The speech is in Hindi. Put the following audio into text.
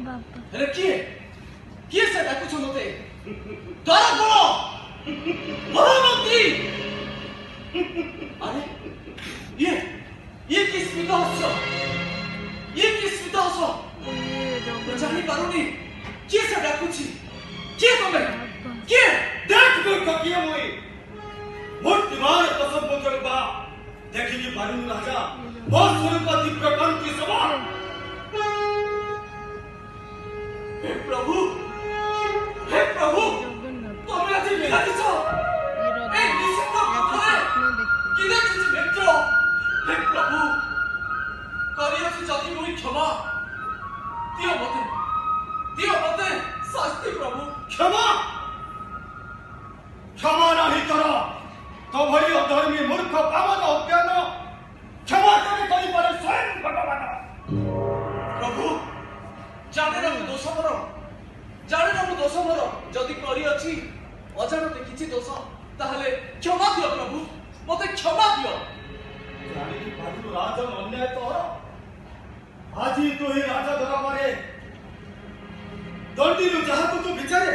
ହେଲେ କିଏ କିଏ ସେ ଡାକୁଛ ମତେ ଦ୍ୱାର ଖୋଲ ମହାମନ୍ତ୍ରୀ ଆରେ ଇଏ ଇଏ କି ସ୍ମିତ ହସ ଇଏ କି ସ୍ମିତ ହସ ଜାଣି ପାରୁନି କିଏ ସେ ଡାକୁଛି କିଏ ତମେ କିଏ देख मूर्ख किए मुई मूर्तिमान कसम बा देखिनी पारुन राजा मोर स्वरूप दिव्य कांति सभा हे प्रभु तुम्हें आज विराजित ए निश्चित पथरे किने किछि नेत्र हे प्रभु करियछि जदि मुई क्षमा दियो मते शास्ति प्रभु क्षमा क्षमा नहीं करो तो भली अधर्मी मूर्ख पावन अज्ञान क्षमा करे करी पारे स्वयं भगवान प्रभु जाने ना दोष मोर जदि करी अछि अजानते किछि दोष ताहले क्षमा दियो प्रभु मते क्षमा दियो जानी कि पारुन राजा अन्याय तोर आजी तो ही राजा दरबारे दंडी जहाँ को तू विचारे